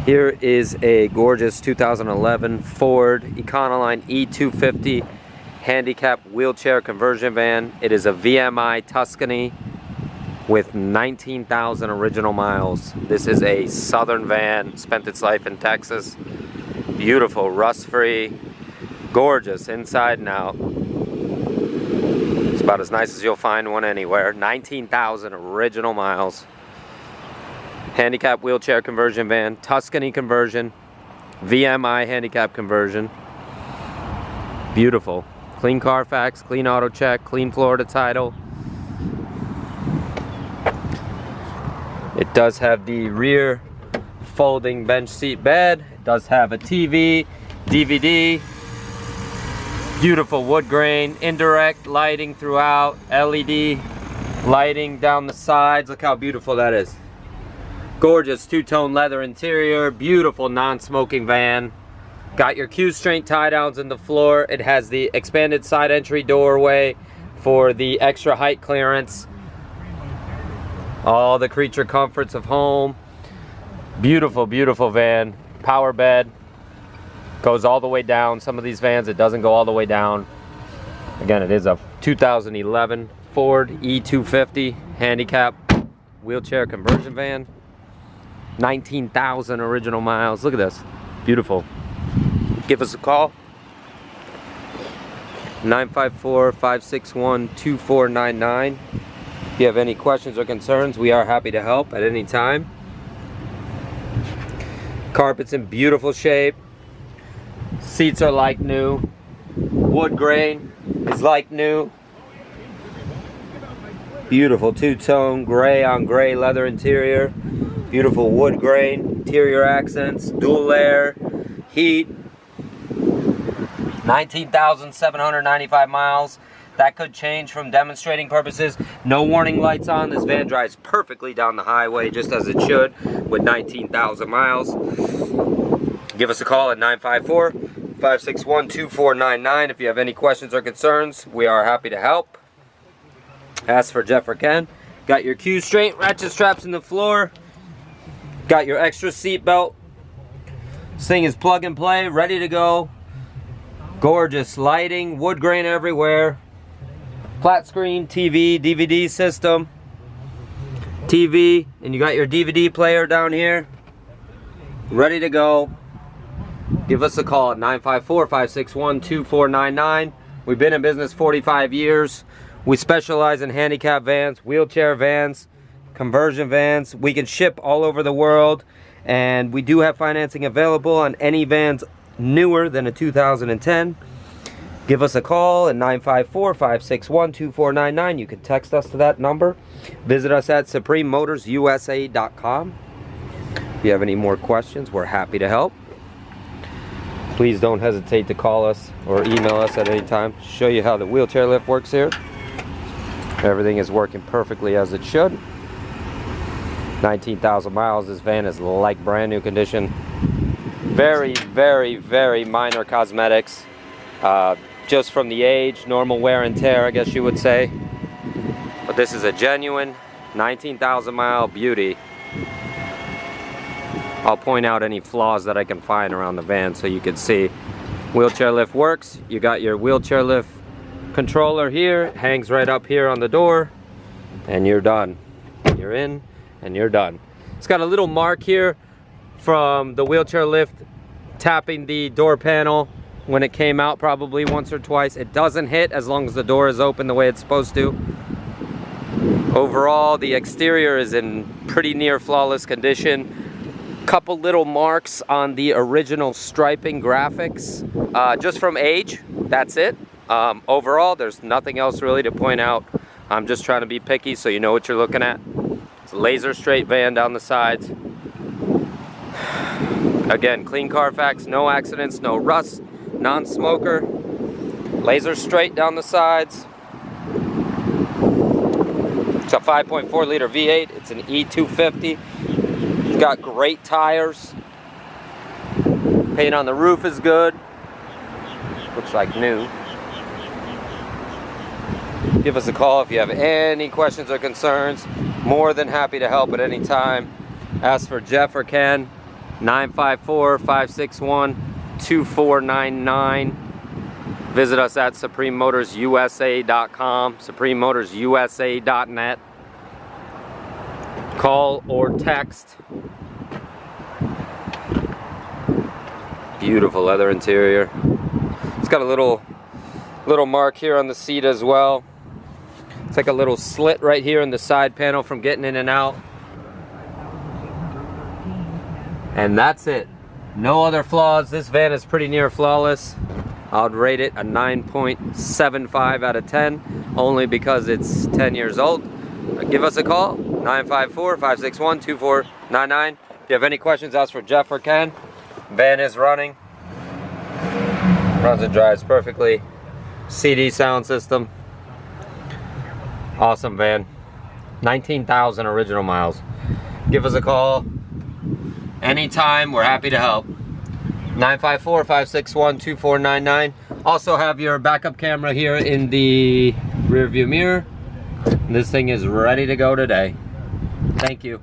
Here is a gorgeous 2011 Ford Econoline E250 Handicap Wheelchair Conversion Van. It is a VMI Tuscany with 19,000 original miles. This is a southern van, spent its life in Texas. Beautiful, rust-free, gorgeous inside and out. It's about as nice as you'll find one anywhere. 19,000 original miles. Handicap wheelchair conversion van, Tuscany conversion, VMI handicap conversion. Beautiful. Clean Carfax, clean auto check, clean Florida title. It does have the rear folding bench seat bed. It does have a TV, DVD, beautiful wood grain, indirect lighting throughout, LED lighting down the sides. Look how beautiful that is. Gorgeous two-tone leather interior, beautiful non-smoking van. Got your Q-string tie-downs in the floor. It has the expanded side entry doorway for the extra height clearance. All the creature comforts of home. Beautiful, beautiful van. Power bed. Goes all the way down. Some of these vans, it doesn't go all the way down. Again, it is a 2011 Ford E250 Handicap Wheelchair Conversion Van. 19,000 original miles. Look at this. Beautiful. Give us a call. 954-561-2499. If you have any questions or concerns, we are happy to help at any time. Carpet's in beautiful shape. Seats are like new. Wood grain is like new. Beautiful two-tone gray on gray leather interior. Beautiful wood grain, interior accents, dual air, heat. 19,795 miles. That could change from demonstrating purposes. No warning lights on. This van drives perfectly down the highway just as it should with 19,000 miles. Give us a call at 954-561-2499 if you have any questions or concerns. We are happy to help. Ask for Jeff or Ken. Got your Q-string ratchet straps in the floor. Got your extra seat belt. This thing is plug and play, ready to go. Gorgeous lighting, wood grain everywhere. Flat screen TV, DVD system. TV, and you got your DVD player down here. Ready to go. Give us a call at 954-561-2499. We've been in business 45 years. We specialize in handicap vans, wheelchair vans, conversion vans. We can ship all over the world, and we do have financing available on any vans newer than a 2010. Give us a call at 954-561-2499. You can text us to that number. Visit us at suprememotorsusa.com. If you have any more questions, we're happy to help. Please don't hesitate to call us or email us at any time. Show you how the wheelchair lift works here. Everything is working perfectly as it should. 19,000 miles. This van is like brand new condition. Very, very, very minor cosmetics. Just from the age, normal wear and tear, I guess you would say. But this is a genuine 19,000 mile beauty. I'll point out any flaws that I can find around the van so you can see. Wheelchair lift works. You got your wheelchair lift controller here. It hangs right up here on the door. And you're done. You're in. And you're done. It's got a little mark here from the wheelchair lift tapping the door panel when it came out, probably once or twice. It doesn't hit as long as the door is open the way it's supposed to. Overall, the exterior is in pretty near flawless condition. Couple little marks on the original striping graphics, just from age. That's it. Overall, there's nothing else really to point out. I'm just trying to be picky so you know what you're looking at. It's a laser straight van down the sides. Again, clean Carfax, no accidents, no rust, non-smoker. Laser straight down the sides. It's a 5.4 liter V8. It's an E250. It's got great tires. Paint on the roof is good. Looks like new. Give us a call if you have any questions or concerns. More than happy to help at any time. Ask for Jeff or Ken. 954-561-2499. Visit us at suprememotorsusa.com, suprememotorsusa.net. Call or text. Beautiful leather interior. It's got a little mark here on the seat as well. It's like a little slit right here in the side panel from getting in and out. And that's it. No other flaws. This van is pretty near flawless. I'd rate it a 9.75 out of 10, only because it's 10 years old. Give us a call, 954-561-2499. If you have any questions, ask for Jeff or Ken. Van is running. Runs and drives perfectly. CD sound system. Awesome van. 19,000 original miles. Give us a call anytime. We're happy to help. 954-561-2499. Also have your backup camera here in the rear view mirror. This thing is ready to go today. Thank you.